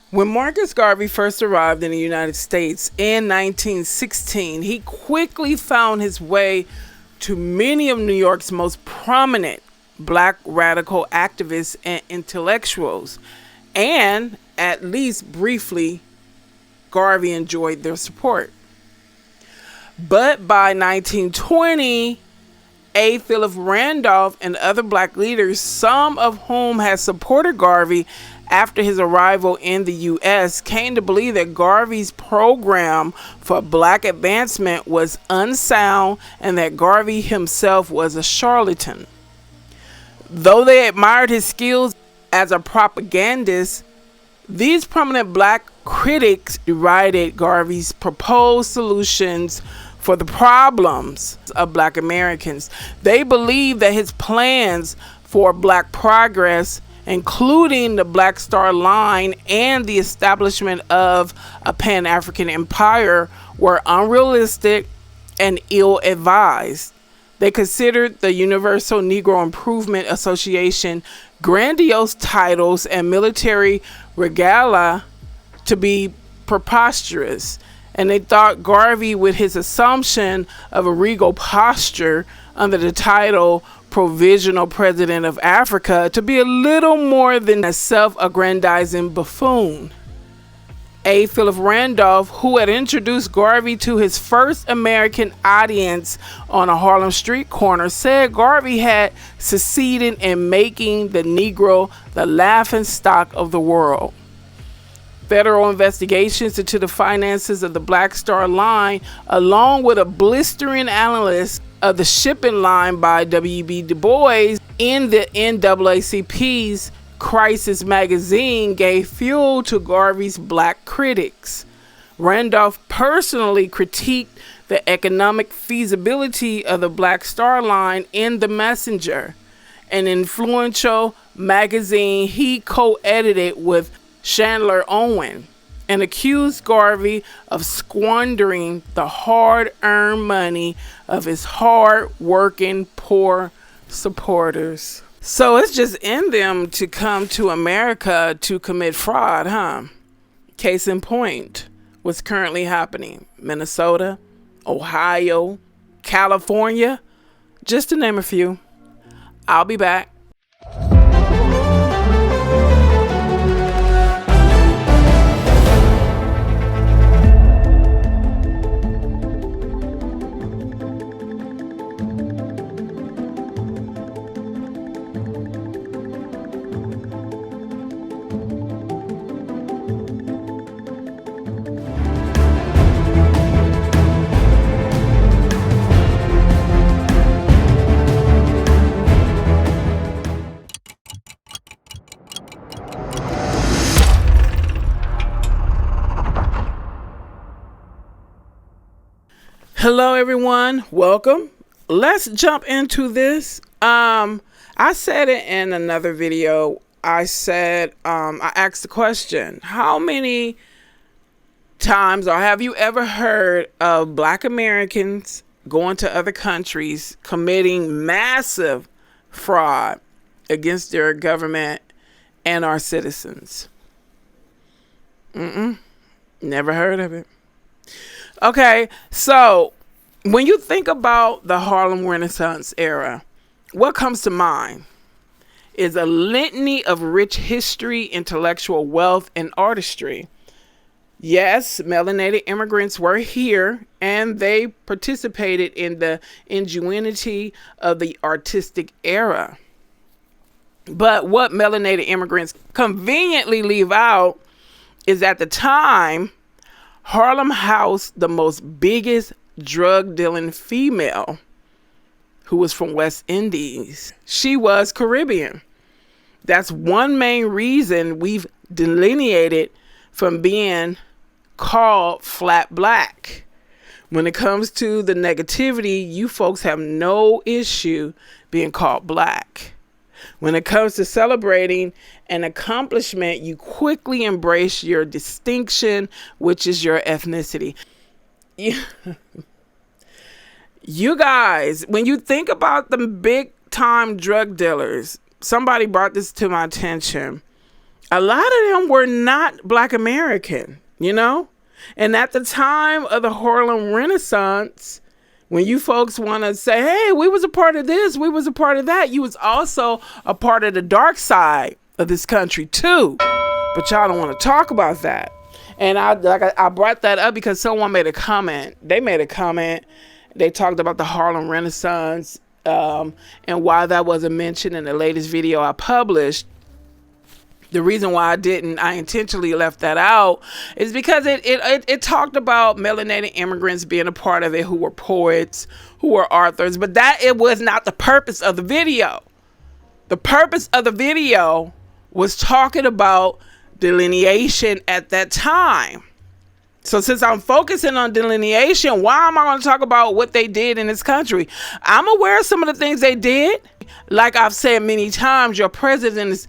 When Marcus Garvey first arrived in the United States in 1916, he quickly found his way to many of New York's most prominent black radical activists and intellectuals, and at least briefly, Garvey enjoyed their support. But by 1920, A. Philip Randolph and other black leaders, some of whom had supported Garvey after his arrival in the U.S., came to believe that Garvey's program for black advancement was unsound and that Garvey himself was a charlatan. Though they admired his skills as a propagandist, these prominent black critics derided Garvey's proposed solutions for the problems of black Americans. They believed that his plans for black progress, including the Black Star Line and the establishment of a Pan-African empire, were unrealistic and ill-advised. They considered the Universal Negro Improvement Association grandiose titles and military regalia to be preposterous, and they thought Garvey, with his assumption of a regal posture under the title Provisional President of Africa, to be a little more than a self-aggrandizing buffoon. A. Philip Randolph, who had introduced Garvey to his first American audience on a Harlem street corner, said Garvey had succeeded in making the Negro the laughingstock of the world. Federal investigations into the finances of the Black Star Line, along with a blistering analysis of the shipping line by W.B. Du Bois in the NAACP's Crisis magazine, gave fuel to Garvey's black critics. Randolph personally critiqued the economic feasibility of the Black Star Line in The Messenger, an influential magazine he co-edited with Chandler Owen, and accused Garvey of squandering the hard-earned money of his hard-working poor supporters. So it's just in them to come to America to commit fraud, huh? Case in point, what's currently happening: Minnesota, Ohio, California, just to name a few. I'll be back. Hello everyone, welcome. Let's jump into this. I said it in another video. I asked the question, how many times, or have you ever heard of black Americans going to other countries committing massive fraud against their government and our citizens? Never heard of it. Okay, so when you think about the Harlem Renaissance era, what comes to mind is a litany of rich history, intellectual wealth, and artistry. Yes, melanated immigrants were here, and they participated in the ingenuity of the artistic era. But what melanated immigrants conveniently leave out is, at the time, Harlem housed the biggest drug dealing female, who was from West Indies. She was Caribbean. That's one main reason we've delineated from being called flat black. When it comes to the negativity, you folks have no issue being called black. When it comes to celebrating an accomplishment, you quickly embrace your distinction, which is your ethnicity. You guys, when you think about the big time drug dealers, somebody brought this to my attention. A lot of them were not Black American, you know? And at the time of the Harlem Renaissance, when you folks want to say, hey, we was a part of this, we was a part of that, you was also a part of the dark side of this country too. But y'all don't want to talk about that. And I brought that up because someone made a comment. They made a comment. They talked about the Harlem Renaissance and why that wasn't mentioned in the latest video I published. The reason why I intentionally left that out is because it talked about melanated immigrants being a part of it, who were poets, who were authors, but that it was not the purpose of the video. The purpose of the video was talking about delineation at that time. So since I'm focusing on delineation, why am I going to talk about what they did in this country? I'm aware of some of the things they did. Like I've said many times, your presence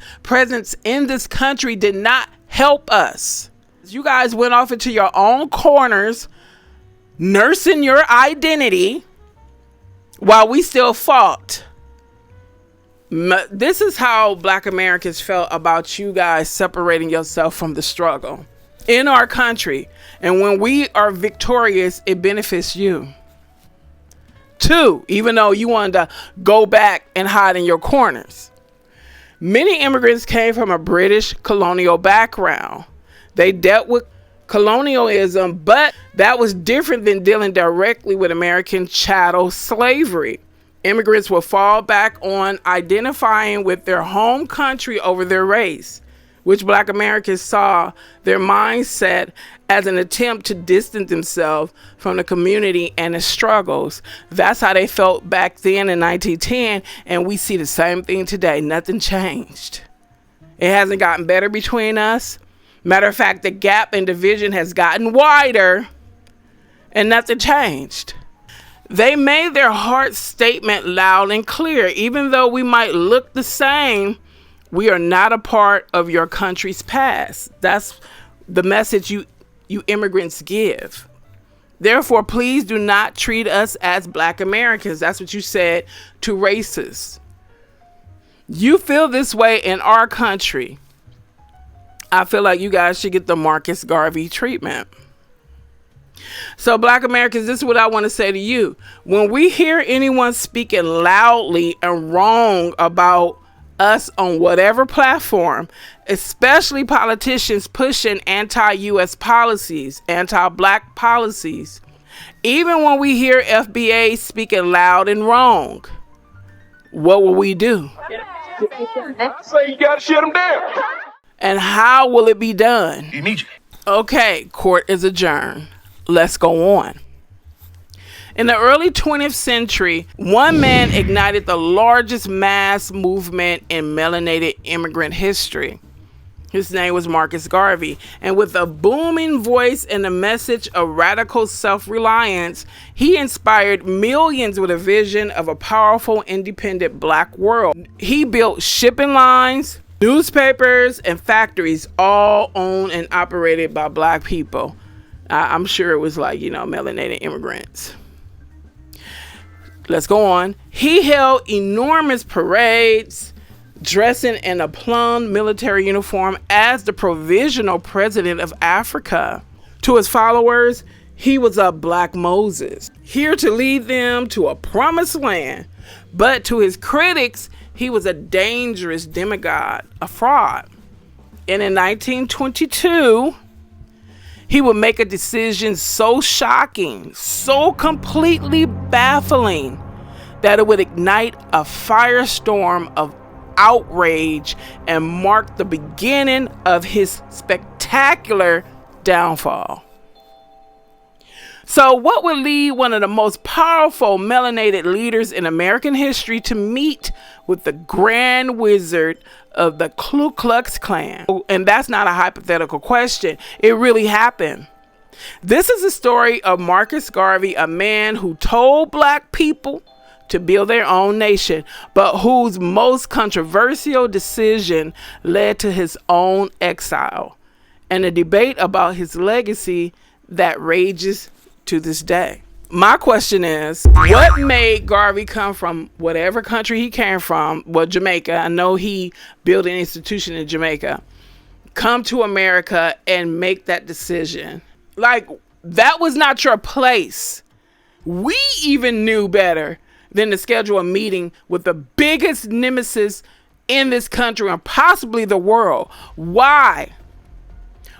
in this country did not help us. You guys went off into your own corners, nursing your identity while we still fought. This is how Black Americans felt about you guys separating yourself from the struggle in our country. And when we are victorious, it benefits you too, even though you wanted to go back and hide in your corners. Many immigrants came from a British colonial background. They dealt with colonialism, but that was different than dealing directly with American chattel slavery. Immigrants will fall back on identifying with their home country over their race, which Black Americans saw their mindset as an attempt to distance themselves from the community and its struggles. That's how they felt back then in 1910, and we see the same thing today. Nothing changed. It hasn't gotten better between us. Matter of fact, the gap and division has gotten wider, and nothing changed. They made their heart statement loud and clear. Even though we might look the same, we are not a part of your country's past. That's the message you immigrants give. Therefore, please do not treat us as Black Americans. That's what you said to racists. You feel this way in our country. I feel like you guys should get the Marcus Garvey treatment. So Black Americans, this is what I want to say to you. When we hear anyone speaking loudly and wrong about us on whatever platform, especially politicians pushing anti-US policies, anti-Black policies, even when we hear FBA speaking loud and wrong, what will we do? Say you gotta shut them down. And how will it be done? Immediately. Okay, court is adjourned. Let's go on. In the early 20th century, one man ignited the largest mass movement in melanated immigrant history. His name was Marcus Garvey. And with a booming voice and a message of radical self-reliance, he inspired millions with a vision of a powerful, independent Black world. He built shipping lines, newspapers, and factories, all owned and operated by Black people. I'm sure it was like, melanated immigrants. Let's go on. He held enormous parades, dressing in a plumed military uniform as the provisional president of Africa. To his followers, he was a Black Moses, here to lead them to a promised land. But to his critics, he was a dangerous demigod, a fraud. And in 1922, he would make a decision so shocking, so completely baffling, that it would ignite a firestorm of outrage and mark the beginning of his spectacular downfall. So what would lead one of the most powerful melanated leaders in American history to meet with the Grand Wizard of the Ku Klux Klan? And that's not a hypothetical question. It really happened. This is the story of Marcus Garvey, a man who told Black people to build their own nation, but whose most controversial decision led to his own exile, and a debate about his legacy that rages to this day. My question is, what made Garvey come from whatever country he came from? Well, Jamaica. I know he built an institution in Jamaica. come to America and make that decision. Like, that was not your place. We even knew better than to schedule a meeting with the biggest nemesis in this country and possibly the world. Why?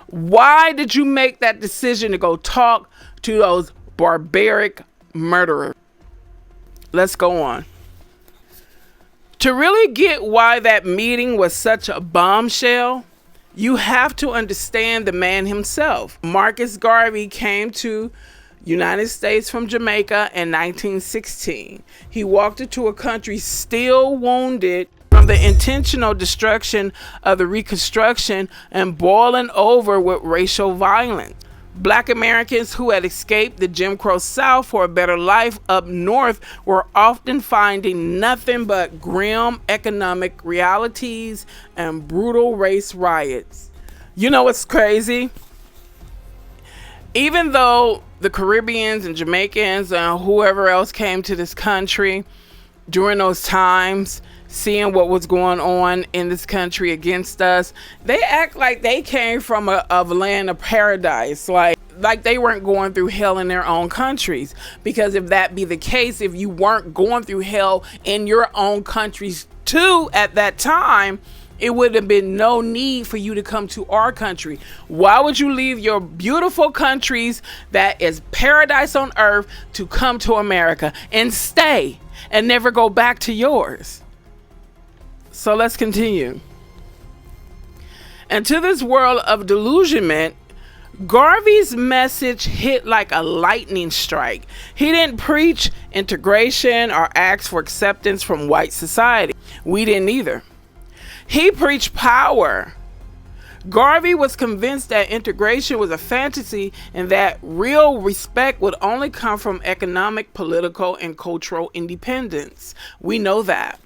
Why did you make that decision to go talk to those barbaric murderers? Let's go on. To really get why that meeting was such a bombshell, you have to understand the man himself. Marcus Garvey came to United States from Jamaica in 1916. He walked into a country still wounded from the intentional destruction of the Reconstruction and boiling over with racial violence. Black Americans who had escaped the Jim Crow South for a better life up north were often finding nothing but grim economic realities and brutal race riots. You know what's crazy? Even though the Caribbeans and Jamaicans and whoever else came to this country during those times, seeing what was going on in this country against us, they act like they came from a land of paradise, like they weren't going through hell in their own countries. Because if that be the case, if you weren't going through hell in your own countries too at that time, it would have been no need for you to come to our country. Why would you leave your beautiful countries that is paradise on earth to come to America and stay and never go back to yours? So let's continue. And to this world of delusionment, Garvey's message hit like a lightning strike. He didn't preach integration or ask for acceptance from white society. We didn't either. He preached power. Garvey was convinced that integration was a fantasy and that real respect would only come from economic, political, and cultural independence. We know that.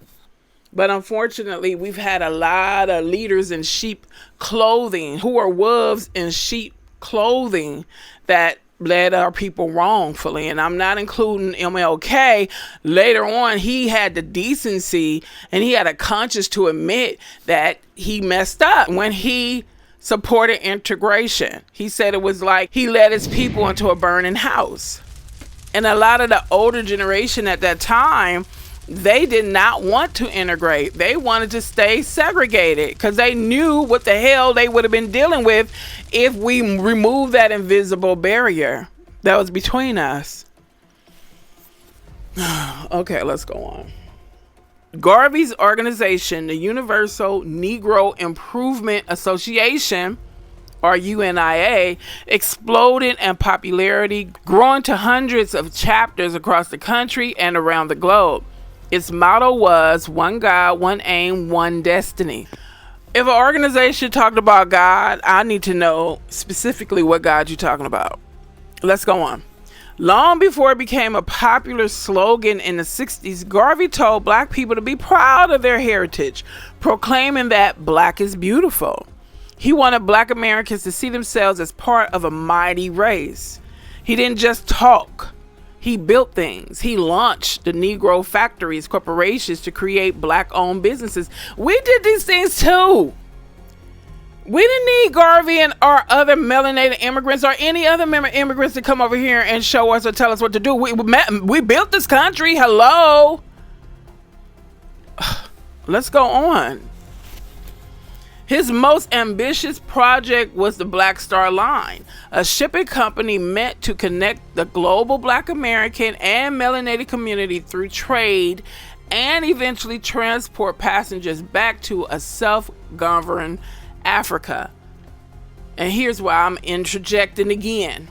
But unfortunately, we've had a lot of leaders in sheep clothing who are wolves in sheep clothing that led our people wrongfully. And I'm not including MLK. Later on, he had the decency and he had a conscience to admit that he messed up when he supported integration. He said it was like he led his people into a burning house. And a lot of the older generation at that time, they did not want to integrate. They wanted to stay segregated because they knew what the hell they would have been dealing with if we removed that invisible barrier that was between us. Okay, let's go on. Garvey's organization, the Universal Negro Improvement Association, or UNIA, exploded in popularity, growing to hundreds of chapters across the country and around the globe. Its motto was one God, one aim, one destiny. If an organization talked about God, I need to know specifically what God you're talking about. Let's go on. Long before it became a popular slogan in the 60s, Garvey told black people to be proud of their heritage, proclaiming that black is beautiful. He wanted black Americans to see themselves as part of a mighty race. He didn't just talk. He built things. He launched the Negro factories, corporations to create black-owned businesses. We did these things too. We didn't need Garvey and our other melanated immigrants or any other immigrants to come over here and show us or tell us what to do. We built this country. Hello. Let's go on. His most ambitious project was the Black Star Line, a shipping company meant to connect the global Black American and melanated community through trade and eventually transport passengers back to a self-governed Africa. And here's why I'm interjecting again.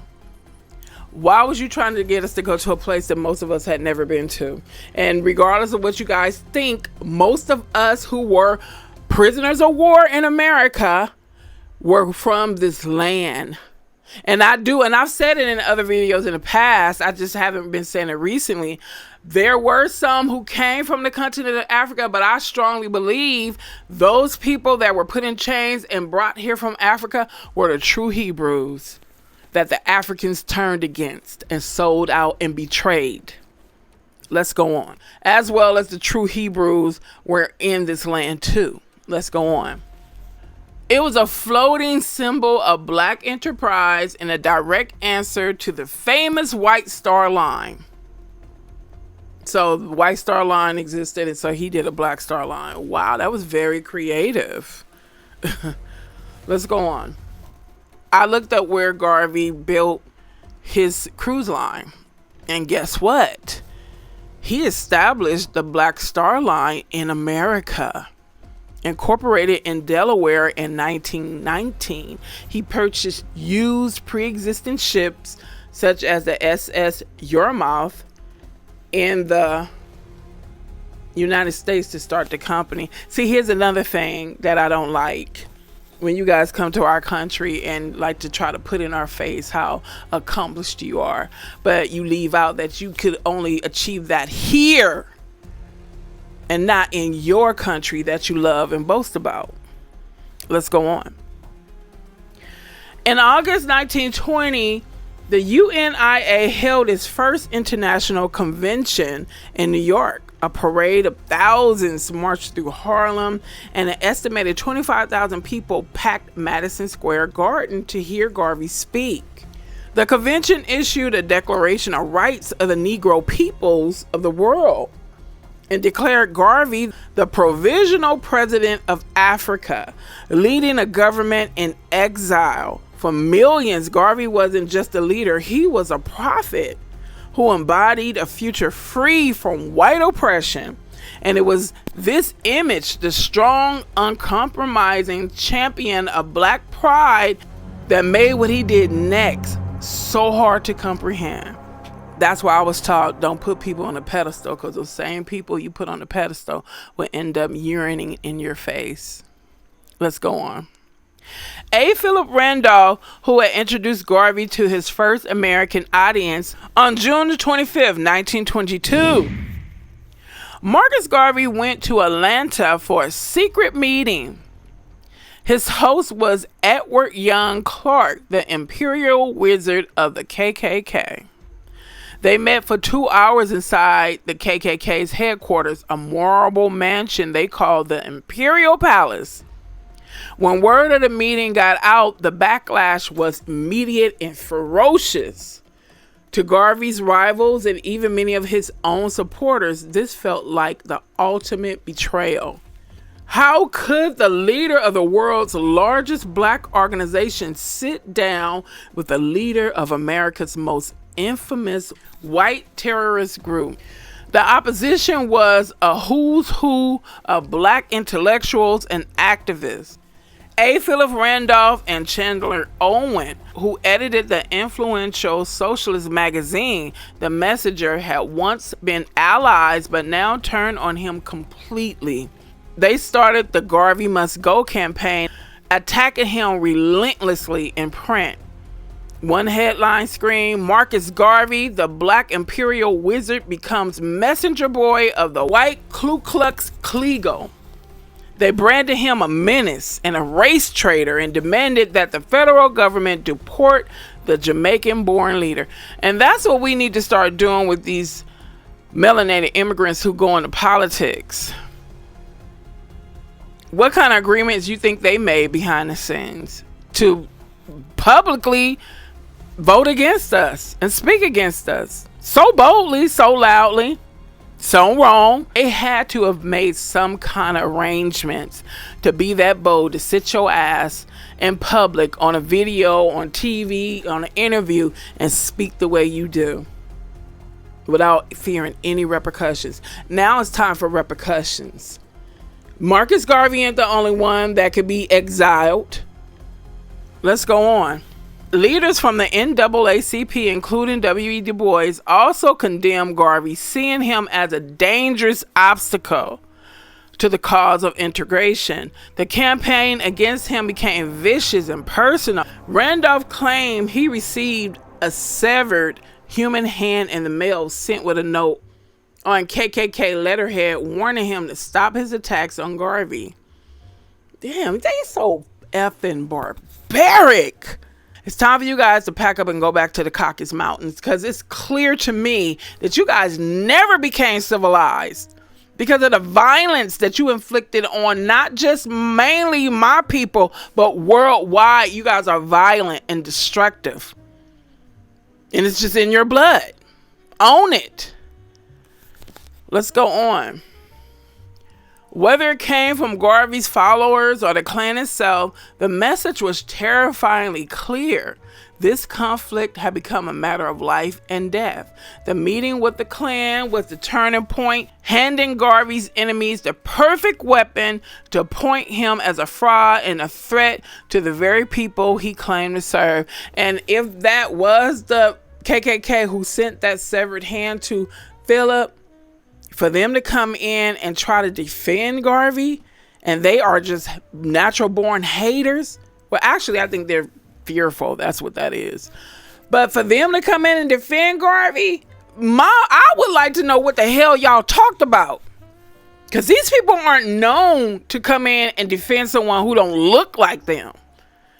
Why was you trying to get us to go to a place that most of us had never been to? And regardless of what you guys think, most of us who were prisoners of war in America were from this land. And I've said it in other videos in the past, I just haven't been saying it recently. There were some who came from the continent of Africa, but I strongly believe those people that were put in chains and brought here from Africa were the true Hebrews that the Africans turned against and sold out and betrayed. Let's go on. As well as the true Hebrews were in this land too. Let's go on. It was a floating symbol of black enterprise and a direct answer to the famous White Star Line. So the White Star Line existed, and so he did a Black Star Line. Wow, that was very creative. Let's go on. I looked up where Garvey built his cruise line, and guess what? He established the Black Star Line in America. Incorporated in Delaware in 1919. He purchased used pre-existing ships such as the SS Yarmouth in the United States to start the company. See, here's another thing that I don't like. When you guys come to our country and like to try to put in our face how accomplished you are, but you leave out that you could only achieve that here and not in your country that you love and boast about. Let's go on. In August 1920, the UNIA held its first international convention in New York. A parade of thousands marched through Harlem, and an estimated 25,000 people packed Madison Square Garden to hear Garvey speak. The convention issued a Declaration of Rights of the Negro Peoples of the World and declared Garvey the provisional president of Africa, leading a government in exile. For millions, Garvey wasn't just a leader, he was a prophet who embodied a future free from white oppression. And it was this image, the strong, uncompromising champion of black pride, that made what he did next so hard to comprehend. That's why I was taught, don't put people on a pedestal, because those same people you put on the pedestal will end up urinating in your face. Let's go on. A. Philip Randolph, who had introduced Garvey to his first American audience on June 25th, 1922. Marcus Garvey went to Atlanta for a secret meeting. His host was Edward Young Clark, the Imperial Wizard of the KKK. They met for 2 hours inside the KKK's headquarters, a marble mansion they called the Imperial Palace. When word of the meeting got out, the backlash was immediate and ferocious. To Garvey's rivals and even many of his own supporters, this felt like the ultimate betrayal. How could the leader of the world's largest black organization sit down with the leader of America's most infamous white terrorist group? The opposition was a who's who of black intellectuals and activists. A. Philip Randolph and Chandler Owen, who edited the influential socialist magazine The Messenger, had once been allies but now turned on him completely. They started the Garvey Must Go campaign, attacking him relentlessly in print. One headline screamed, Marcus Garvey, the black imperial wizard, becomes messenger boy of the white Ku Klux Klan. They branded him a menace and a race traitor and demanded that the federal government deport the Jamaican-born leader. And that's what we need to start doing with these melanated immigrants who go into politics. What kind of agreements you think they made behind the scenes to publicly vote against us and speak against us so boldly, so loudly? So wrong. They had to have made some kind of arrangements to be that bold, to sit your ass in public on a video, on TV, on an interview, and speak the way you do without fearing any repercussions. Now it's time for repercussions. Marcus Garvey ain't the only one that could be exiled. Let's go on. Leaders from the NAACP, including W.E. Du Bois, also condemned Garvey, seeing him as a dangerous obstacle to the cause of integration. The campaign against him became vicious and personal. Randolph claimed he received a severed human hand in the mail sent with a note on KKK letterhead warning him to stop his attacks on Garvey. Damn, they so effing barbaric. It's time for you guys to pack up and go back to the Caucasus Mountains, because it's clear to me that you guys never became civilized. because of the violence that you inflicted on not just mainly my people, but worldwide. You guys are violent and destructive. And it's just in your blood. Own it. Let's go on. Whether it came from Garvey's followers or the Klan itself, the message was terrifyingly clear. This conflict had become a matter of life and death. The meeting with the Klan was the turning point, handing Garvey's enemies the perfect weapon to point him as a fraud and a threat to the very people he claimed to serve. And if that was the KKK who sent that severed hand to Philip, for them to come in and try to defend Garvey, and they are just natural born haters. Well, actually, I think they're fearful. That's what that is. But for them to come in and defend Garvey, I would like to know what the hell y'all talked about. Because these people aren't known to come in and defend someone who don't look like them,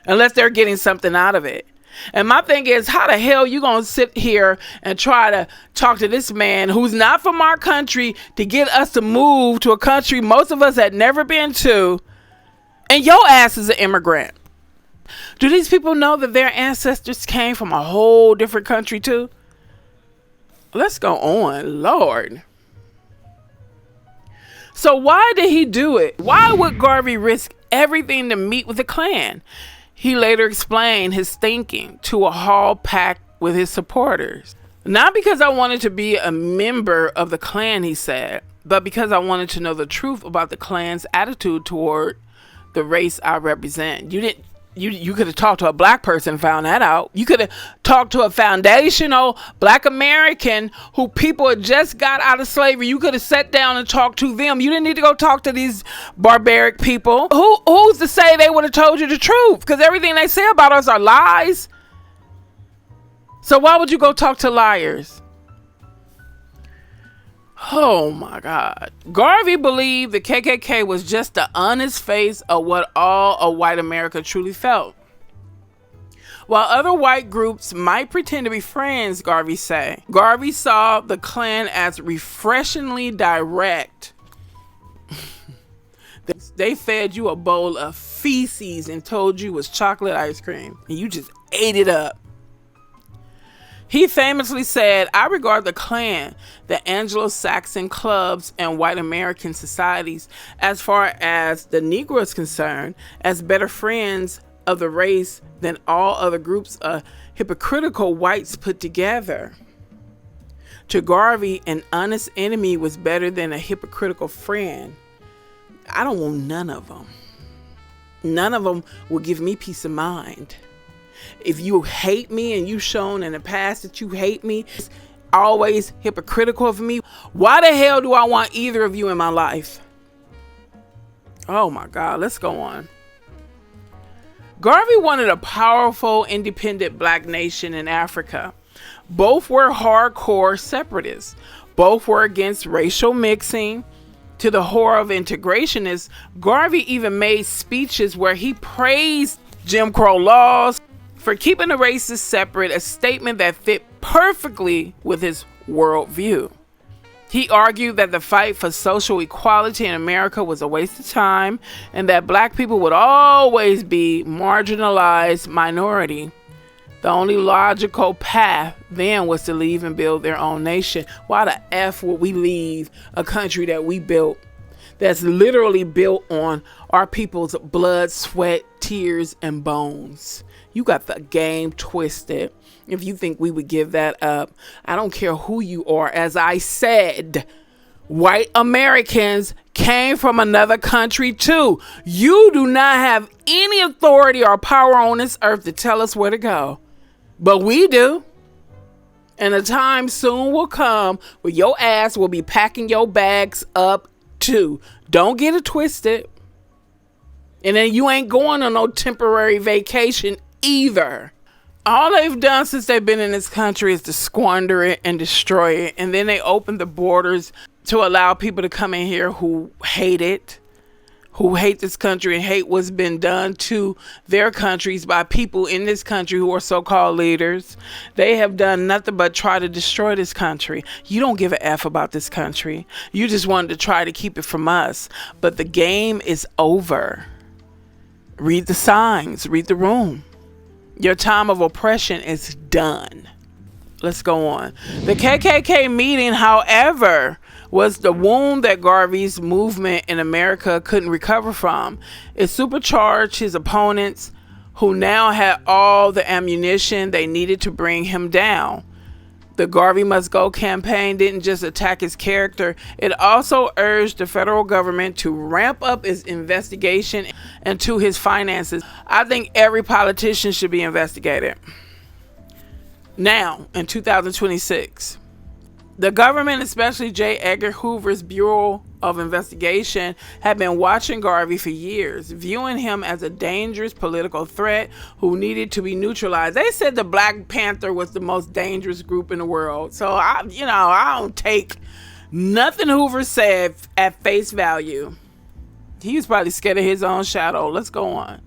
unless they're getting something out of it. And my thing is, how the hell you gonna sit here and try to talk to this man who's not from our country to get us to move to a country most of us had never been to, and your ass is an immigrant? Do these people know that their ancestors came from a whole different country too? Let's go on, Lord. So why did he do it? Why would Garvey risk everything to meet with the Klan? He later explained his thinking to a hall packed with his supporters. Not because I wanted to be a member of the Klan, he said, but because I wanted to know the truth about the Klan's attitude toward the race I represent. You could have talked to a black person and found that out. You could have talked to a foundational black American who people had just got out of slavery. You could have sat down and talked to them. You didn't need to go talk to these barbaric people. Who's to say they would have told you the truth? Because everything they say about us are lies. So why would you go talk to liars? Oh my God. Garvey believed the KKK was just the honest face of what all of white America truly felt. While other white groups might pretend to be friends, Garvey said, Garvey saw the Klan as refreshingly direct. They fed you a bowl of feces and told you it was chocolate ice cream, and you just ate it up. He famously said, I regard the Klan, the Anglo-Saxon clubs, and white American societies, as far as the Negro is concerned, as better friends of the race than all other groups of hypocritical whites put together. To Garvey, an honest enemy was better than a hypocritical friend. I don't want none of them. None of them will give me peace of mind. If you hate me and you've shown in the past that you hate me, always hypocritical of me, why the hell do I want either of you in my life? Oh my God, let's go on. Garvey wanted a powerful, independent black nation in Africa. Both were hardcore separatists. Both were against racial mixing. To the horror of integrationists, Garvey even made speeches where he praised Jim Crow laws for keeping the races separate, a statement that fit perfectly with his worldview. He argued that the fight for social equality in America was a waste of time and that black people would always be marginalized minority. The only logical path then was to leave and build their own nation. Why the F would we leave a country that we built, that's literally built on our people's blood, sweat, tears, and bones? You got the game twisted if you think we would give that up. I don't care who you are. As I said, white Americans came from another country too. You do not have any authority or power on this earth to tell us where to go. But we do. And a time soon will come where your ass will be packing your bags up too. Don't get it twisted. And then you ain't going on no temporary vacation either. All they've done since they've been in this country is to squander it and destroy it. And then they opened the borders to allow people to come in here who hate it, who hate this country and hate what's been done to their countries by people in this country who are so-called leaders. They have done nothing but try to destroy this country. You don't give a F about this country. You just wanted to try to keep it from us. But the game is over. Read the signs. Read the room. Your time of oppression is done. Let's go on. The KKK meeting, however, was the wound that Garvey's movement in America couldn't recover from. It supercharged his opponents, who now had all the ammunition they needed to bring him down. The Garvey Must Go campaign didn't just attack his character, it also urged the federal government to ramp up its investigation into his finances. I think every politician should be investigated. Now, in 2026, the government, especially J. Edgar Hoover's Bureau of Investigation, had been watching Garvey for years, viewing him as a dangerous political threat who needed to be neutralized. They said the Black Panther was the most dangerous group in the world. So, I don't take nothing Hoover said at face value. He was probably scared of his own shadow. Let's go on.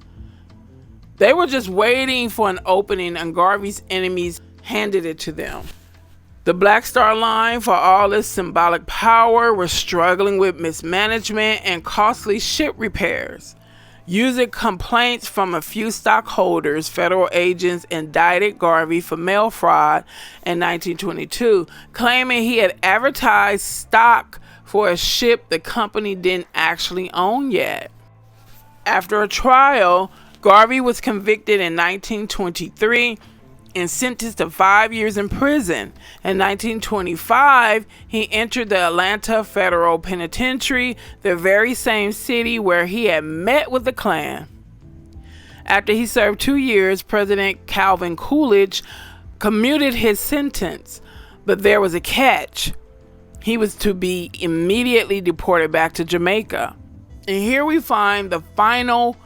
They were just waiting for an opening, and Garvey's enemies handed it to them. The Black Star Line, for all its symbolic power, was struggling with mismanagement and costly ship repairs. Using complaints from a few stockholders, federal agents indicted Garvey for mail fraud in 1922, claiming he had advertised stock for a ship the company didn't actually own yet. After a trial, Garvey was convicted in 1923 and sentenced to 5 years in prison. In 1925, he entered the Atlanta Federal Penitentiary, the very same city where he had met with the Klan. After he served 2 years, President Calvin Coolidge commuted his sentence, but there was a catch. He was to be immediately deported back to Jamaica. And here we find the final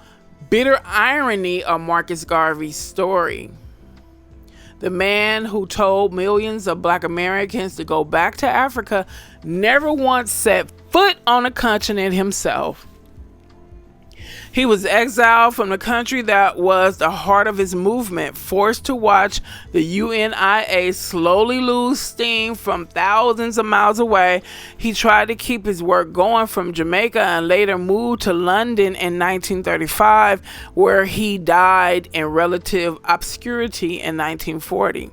bitter irony of Marcus Garvey's story. The man who told millions of Black Americans to go back to Africa never once set foot on the continent himself. He was exiled from the country that was the heart of his movement, forced to watch the UNIA slowly lose steam from thousands of miles away. He tried to keep his work going from Jamaica and later moved to London in 1935, where he died in relative obscurity in 1940.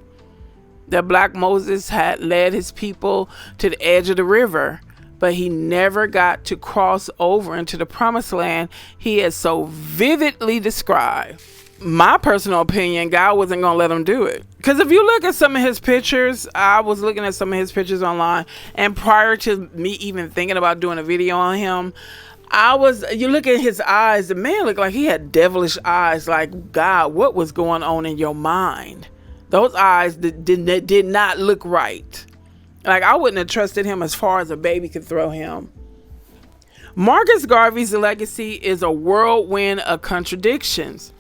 The Black Moses had led his people to the edge of the river, but he never got to cross over into the promised land he had so vividly described. My personal opinion, God wasn't going to let him do it. Because if you look at some of his pictures, I was looking at some of his pictures online, and prior to me even thinking about doing a video on him, you look at his eyes, the man looked like he had devilish eyes. Like, God, what was going on in your mind? Those eyes did not look right. Like, I wouldn't have trusted him as far as a baby could throw him. Marcus Garvey's legacy is a whirlwind of contradictions.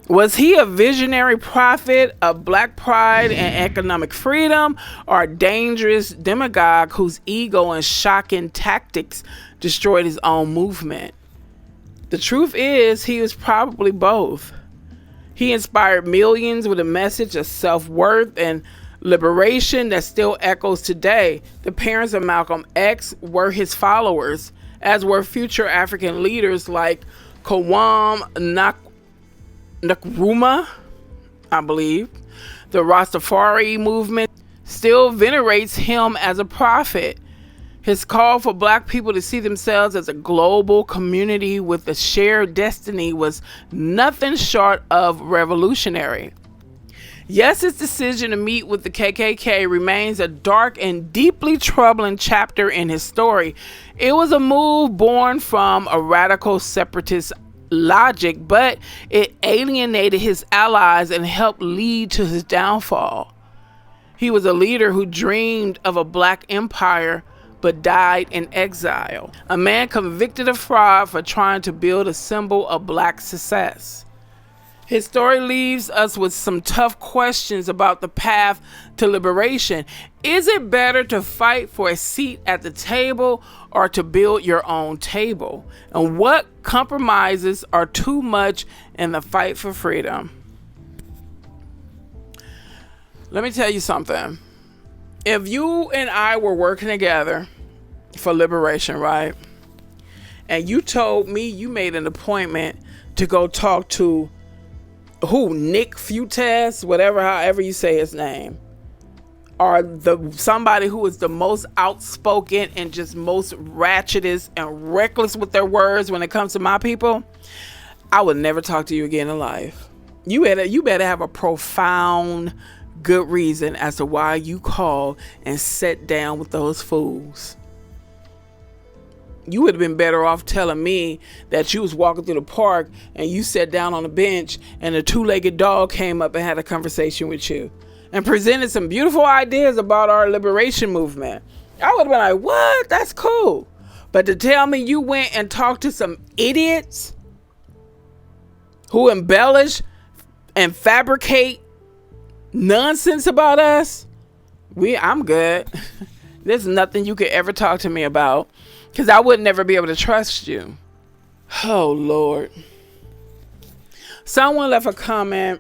Was he a visionary prophet of Black pride and economic freedom, or a dangerous demagogue whose ego and shocking tactics destroyed his own movement? The truth is, he was probably both. He inspired millions with a message of self-worth and liberation that still echoes today. The parents of Malcolm X were his followers, as were future African leaders like Kwame Nkrumah, I believe. The Rastafari movement still venerates him as a prophet. His call for Black people to see themselves as a global community with a shared destiny was nothing short of revolutionary. Yes, his decision to meet with the KKK remains a dark and deeply troubling chapter in his story. It was a move born from a radical separatist logic, but it alienated his allies and helped lead to his downfall. He was a leader who dreamed of a Black empire but died in exile. A man convicted of fraud for trying to build a symbol of Black success. His story leaves us with some tough questions about the path to liberation. Is it better to fight for a seat at the table or to build your own table? And what compromises are too much in the fight for freedom? Let me tell you something. If you and I were working together for liberation, right? And you told me you made an appointment to go talk to Nick Fuentes, however you say his name, or somebody who is the most outspoken and just most ratchetest and reckless with their words when it comes to my people, I would never talk to you again in life. You better have a profound good reason as to why you called and sat down with those fools. You would have been better off telling me that you was walking through the park and you sat down on a bench and a two-legged dog came up and had a conversation with you and presented some beautiful ideas about our liberation movement. I would have been like, what? That's cool. But to tell me you went and talked to some idiots who embellish and fabricate nonsense about us, I'm good. There's nothing you could ever talk to me about, because I would never be able to trust you. Oh, Lord. Someone left a comment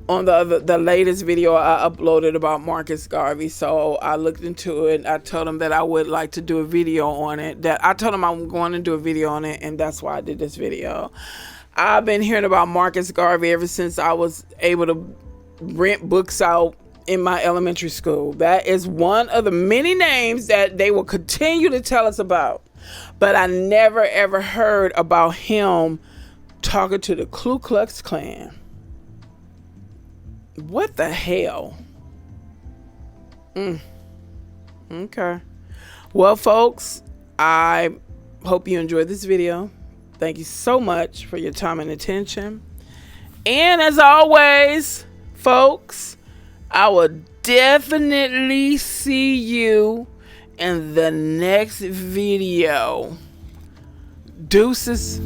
on the latest video I uploaded about Marcus Garvey. So I looked into it. I told him that I would like to do a video on it. I told him I'm going to do a video on it, and that's why I did this video. I've been hearing about Marcus Garvey ever since I was able to rent books out in my elementary school. That is one of the many names that they will continue to tell us about. But I never ever heard about him talking to the Ku Klux Klan. What the hell? Okay. Well, folks, I hope you enjoyed this video. Thank you so much for your time and attention. And as always, folks, I will definitely see you in the next video. Deuces.